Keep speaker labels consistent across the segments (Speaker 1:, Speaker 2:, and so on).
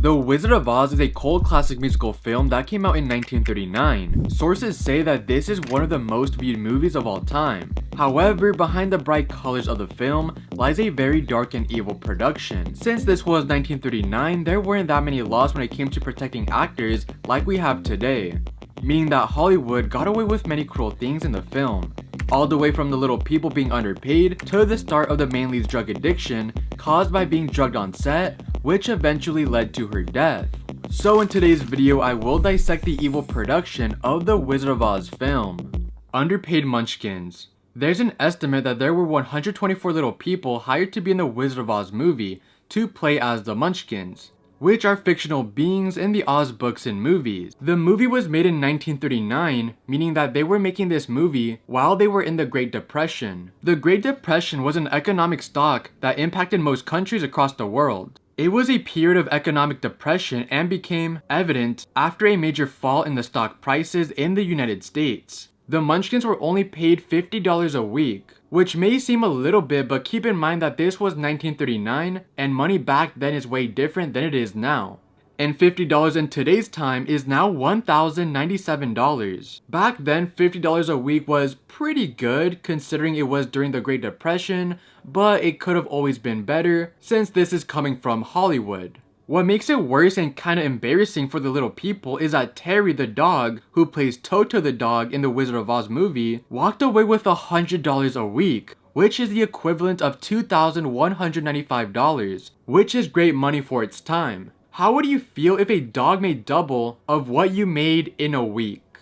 Speaker 1: The Wizard of Oz is a cult classic musical film that came out in 1939. Sources say that this is one of the most viewed movies of all time. However, behind the bright colors of the film lies a very dark and evil production. Since this was 1939, there weren't that many laws when it came to protecting actors like we have today, meaning that Hollywood got away with many cruel things in the film. All the way from the little people being underpaid to the start of the main lead's drug addiction caused by being drugged on set, which eventually led to her death. So in today's video, I will dissect the evil production of the Wizard of Oz film. Underpaid munchkins. There's an estimate that there were 124 little people hired to be in the Wizard of Oz movie to play as the munchkins, which are fictional beings in the Oz books and movies. The movie was made in 1939, meaning that they were making this movie while they were in the Great Depression. The Great Depression was an economic shock that impacted most countries across the world. It was a period of economic depression and became evident after a major fall in the stock prices in the United States. The Munchkins were only paid $50 a week, which may seem a little bit, but keep in mind that this was 1939 and money back then is way different than it is now. And $50 in today's time is now $1,097. Back then, $50 a week was pretty good considering it was during the Great Depression, but it could have always been better since this is coming from Hollywood. What makes it worse and kinda embarrassing for the little people is that Terry the dog, who plays Toto the dog in the Wizard of Oz movie, walked away with $100 a week, which is the equivalent of $2,195, which is great money for its time. How would you feel if a dog made double of what you made in a week?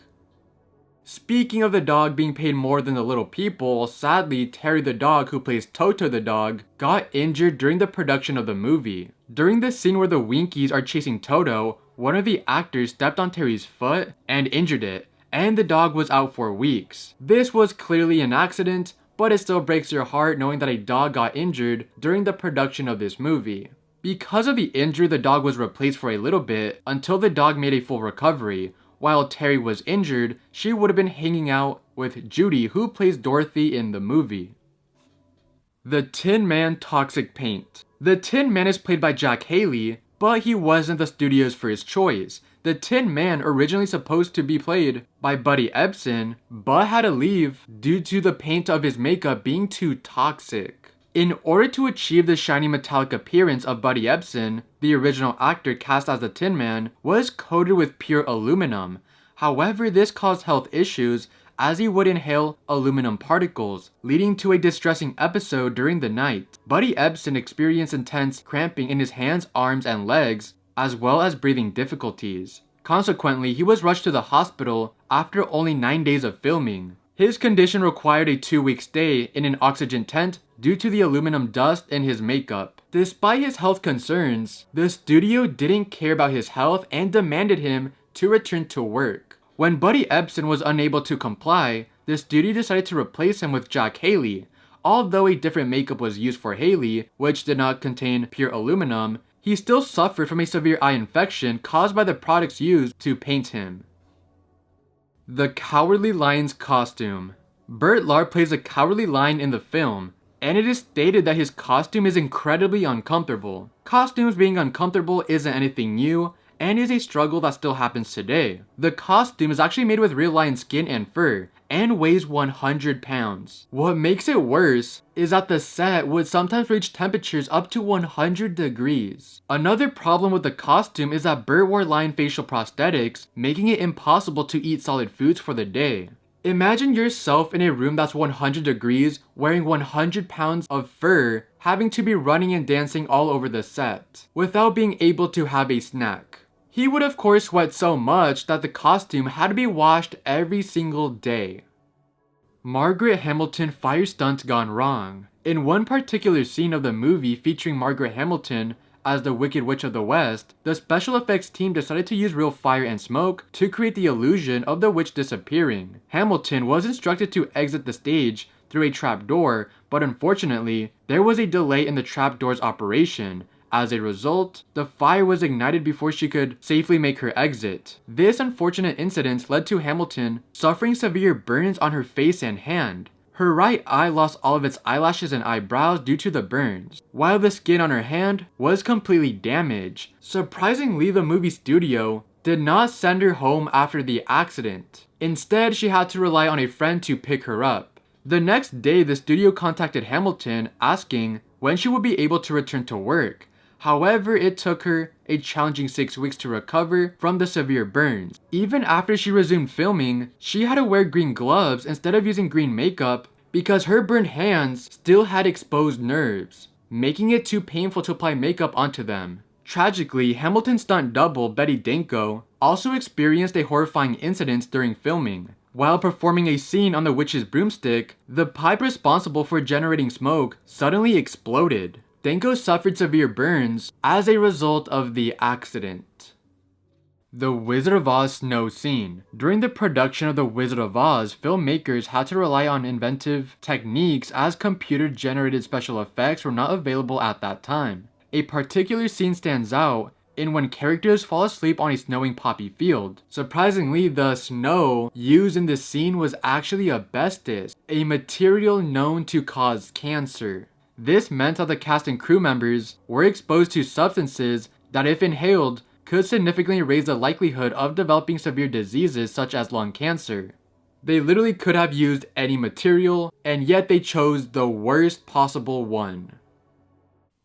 Speaker 1: Speaking of the dog being paid more than the little people, sadly, Terry the dog, who plays Toto the dog, got injured during the production of the movie. During the scene where the Winkies are chasing Toto, one of the actors stepped on Terry's foot and injured it, and the dog was out for weeks. This was clearly an accident, but it still breaks your heart knowing that a dog got injured during the production of this movie. Because of the injury, the dog was replaced for a little bit until the dog made a full recovery. While Terry was injured, she would have been hanging out with Judy, who plays Dorothy in the movie. The Tin Man toxic paint. The Tin Man is played by Jack Haley, but he wasn't the studio's first choice. The Tin Man originally supposed to be played by Buddy Ebsen, but had to leave due to the paint of his makeup being too toxic. In order to achieve the shiny metallic appearance of Buddy Ebsen, the original actor cast as the Tin Man was coated with pure aluminum. However, this caused health issues as he would inhale aluminum particles, leading to a distressing episode during the night. Buddy Ebsen experienced intense cramping in his hands, arms, and legs, as well as breathing difficulties. Consequently, he was rushed to the hospital after only 9 days of filming. His condition required a 2-week stay in an oxygen tent due to the aluminum dust in his makeup. Despite his health concerns, the studio didn't care about his health and demanded him to return to work. When Buddy Ebsen was unable to comply, the studio decided to replace him with Jack Haley. Although a different makeup was used for Haley, which did not contain pure aluminum, he still suffered from a severe eye infection caused by the products used to paint him. The Cowardly Lion's costume. Bert Lahr plays a cowardly lion in the film, and it is stated that his costume is incredibly uncomfortable. Costumes being uncomfortable isn't anything new, and is a struggle that still happens today. The costume is actually made with real lion skin and fur, and weighs 100 pounds. What makes it worse is that the set would sometimes reach temperatures up to 100 degrees. Another problem with the costume is that Bert wore lion facial prosthetics, making it impossible to eat solid foods for the day. Imagine yourself in a room that's 100 degrees, wearing 100 pounds of fur, having to be running and dancing all over the set, without being able to have a snack. He would of course sweat so much that the costume had to be washed every single day. Margaret Hamilton fire stunt gone wrong. In one particular scene of the movie featuring Margaret Hamilton as the Wicked Witch of the West, the special effects team decided to use real fire and smoke to create the illusion of the witch disappearing. Hamilton was instructed to exit the stage through a trapdoor, but unfortunately, there was a delay in the trapdoor's operation. As a result, the fire was ignited before she could safely make her exit. This unfortunate incident led to Hamilton suffering severe burns on her face and hand. Her right eye lost all of its eyelashes and eyebrows due to the burns, while the skin on her hand was completely damaged. Surprisingly, the movie studio did not send her home after the accident. Instead, she had to rely on a friend to pick her up. The next day, the studio contacted Hamilton asking when she would be able to return to work. However, it took her a challenging 6 weeks to recover from the severe burns. Even after she resumed filming, she had to wear green gloves instead of using green makeup because her burned hands still had exposed nerves, making it too painful to apply makeup onto them. Tragically, Hamilton's stunt double, Betty Danko, also experienced a horrifying incident during filming. While performing a scene on the witch's broomstick, the pipe responsible for generating smoke suddenly exploded. Danko suffered severe burns as a result of the accident. The Wizard of Oz snow scene. During the production of The Wizard of Oz, filmmakers had to rely on inventive techniques as computer-generated special effects were not available at that time. A particular scene stands out in when characters fall asleep on a snowing poppy field. Surprisingly, the snow used in this scene was actually asbestos, a material known to cause cancer. This meant that the cast and crew members were exposed to substances that, if inhaled, could significantly raise the likelihood of developing severe diseases such as lung cancer. They literally could have used any material, and yet they chose the worst possible one.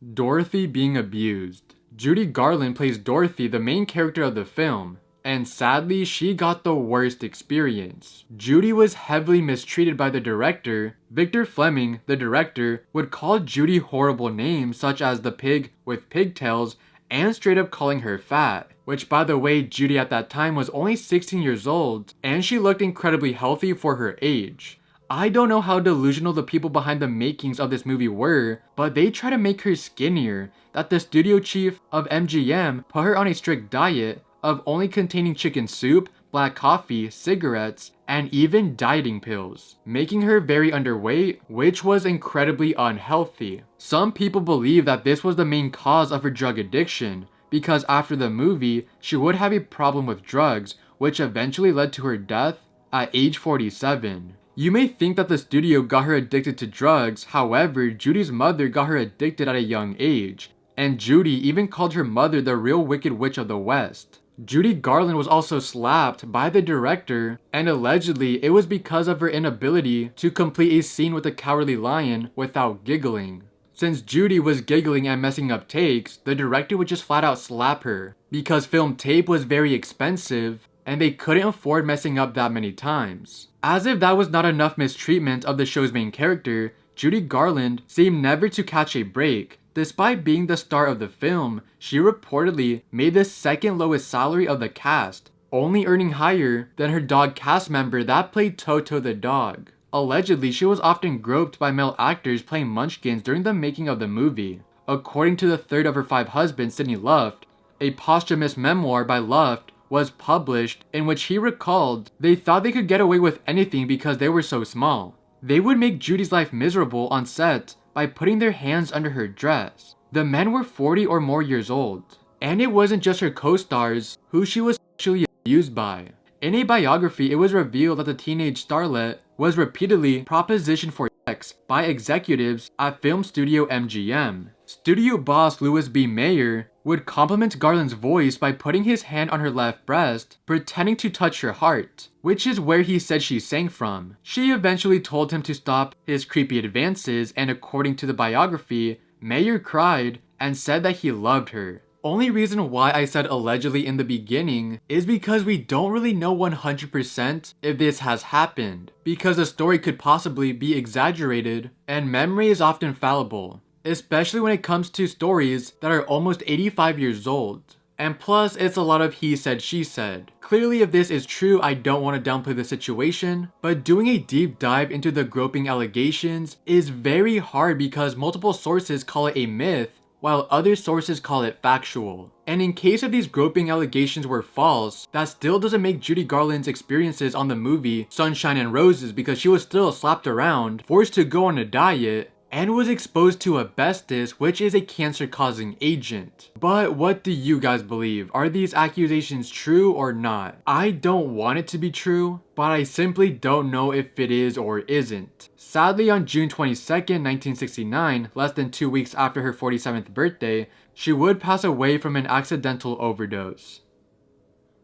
Speaker 1: Dorothy being abused. Judy Garland plays Dorothy, the main character of the film, and sadly, she got the worst experience. Judy was heavily mistreated by the director. Victor Fleming, the director, would call Judy horrible names such as the pig with pigtails and straight up calling her fat. Which, by the way, Judy at that time was only 16 years old and she looked incredibly healthy for her age. I don't know how delusional the people behind the makings of this movie were, but they tried to make her skinnier, that the studio chief of MGM put her on a strict diet of only containing chicken soup, black coffee, cigarettes, and even dieting pills, making her very underweight, which was incredibly unhealthy. Some people believe that this was the main cause of her drug addiction, because after the movie, she would have a problem with drugs, which eventually led to her death at age 47. You may think that the studio got her addicted to drugs, however, Judy's mother got her addicted at a young age, and Judy even called her mother the real Wicked Witch of the West. Judy Garland was also slapped by the director, and allegedly it was because of her inability to complete a scene with a cowardly lion without giggling. Since Judy was giggling and messing up takes, the director would just flat out slap her, because film tape was very expensive and they couldn't afford messing up that many times. As if that was not enough mistreatment of the show's main character, Judy Garland seemed never to catch a break. Despite being the star of the film, she reportedly made the second lowest salary of the cast, only earning higher than her dog cast member that played Toto the dog. Allegedly, she was often groped by male actors playing munchkins during the making of the movie. According to the third of her 5 husbands, Sidney Luft, a posthumous memoir by Luft was published in which he recalled they thought they could get away with anything because they were so small. They would make Judy's life miserable on set by putting their hands under her dress. The men were 40 or more years old, and it wasn't just her co-stars who she was sexually abused by. In a biography, it was revealed that the teenage starlet was repeatedly propositioned for sex by executives at film studio MGM. Studio boss Louis B. Mayer would compliment Garland's voice by putting his hand on her left breast, pretending to touch her heart, which is where he said she sang from. She eventually told him to stop his creepy advances, and according to the biography, Mayer cried and said that he loved her. Only reason why I said allegedly in the beginning is because we don't really know 100% if this has happened, because the story could possibly be exaggerated, and memory is often fallible, especially when it comes to stories that are almost 85 years old. And plus, it's a lot of he said, she said. Clearly, if this is true, I don't want to downplay the situation, but doing a deep dive into the groping allegations is very hard because multiple sources call it a myth, while other sources call it factual. And in case of these groping allegations were false, that still doesn't make Judy Garland's experiences on the movie Sunshine and Roses, because she was still slapped around, forced to go on a diet, and was exposed to asbestos, which is a cancer-causing agent. But what do you guys believe? Are these accusations true or not? I don't want it to be true, but I simply don't know if it is or isn't. Sadly, on June 22nd, 1969, less than 2 weeks after her 47th birthday, she would pass away from an accidental overdose.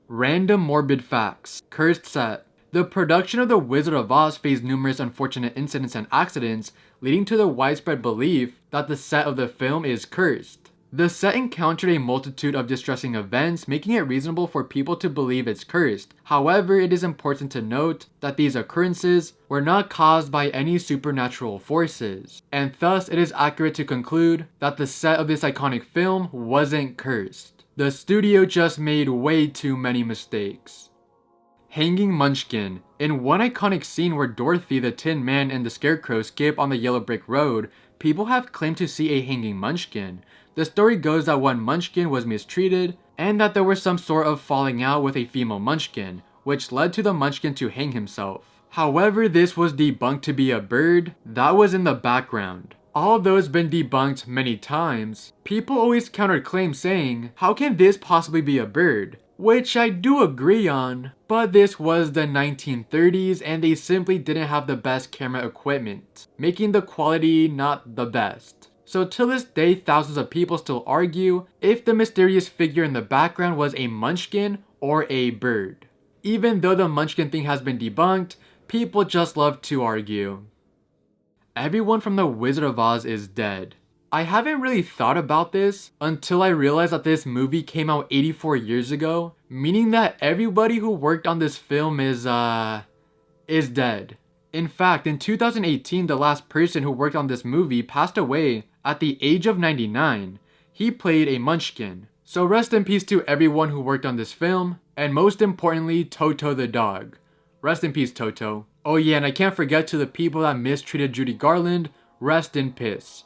Speaker 1: Random morbid facts. Cursed set. The production of The Wizard of Oz faced numerous unfortunate incidents and accidents, leading to the widespread belief that the set of the film is cursed. The set encountered a multitude of distressing events, making it reasonable for people to believe it's cursed. However, it is important to note that these occurrences were not caused by any supernatural forces, and thus it is accurate to conclude that the set of this iconic film wasn't cursed. The studio just made way too many mistakes. Hanging Munchkin. In one iconic scene where Dorothy, the Tin Man, and the Scarecrow skip on the yellow brick road, people have claimed to see a hanging Munchkin. The story goes that one Munchkin was mistreated, and that there was some sort of falling out with a female Munchkin, which led to the Munchkin to hang himself. However, this was debunked to be a bird that was in the background. Although it's been debunked many times, people always counterclaim saying, how can this possibly be a bird? Which I do agree on, but this was the 1930s and they simply didn't have the best camera equipment, making the quality not the best. So till this day, thousands of people still argue if the mysterious figure in the background was a Munchkin or a bird. Even though the Munchkin thing has been debunked, people just love to argue. Everyone from The Wizard of Oz is dead. I haven't really thought about this until I realized that this movie came out 84 years ago, meaning that everybody who worked on this film is dead. In fact, in 2018, the last person who worked on this movie passed away at the age of 99. He played a Munchkin. So rest in peace to everyone who worked on this film, and most importantly, Toto the dog. Rest in peace, Toto. Oh yeah, and I can't forget to the people that mistreated Judy Garland, rest in piss.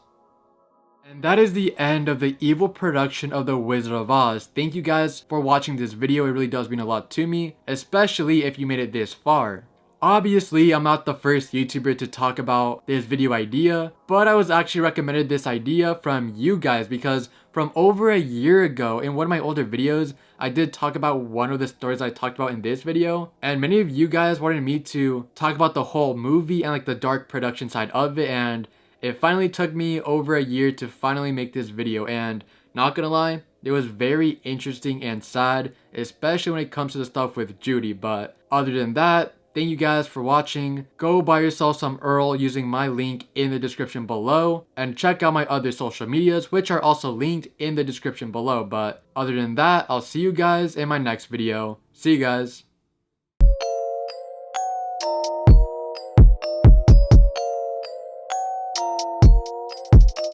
Speaker 1: And that is the end of the evil production of The Wizard of Oz. Thank you guys for watching this video, it really does mean a lot to me, especially if you made it this far. Obviously, I'm not the first YouTuber to talk about this video idea, but I was actually recommended this idea from you guys because from over a year ago in one of my older videos, I did talk about one of the stories I talked about in this video, and many of you guys wanted me to talk about the whole movie and like the dark production side of it, and it finally took me over a year to finally make this video, and not gonna lie, it was very interesting and sad, especially when it comes to the stuff with Judy, but other than that, thank you guys for watching. Go buy yourself some EARL using my link in the description below. And check out my other social medias, which are also linked in the description below. But other than that, I'll see you guys in my next video. See you guys.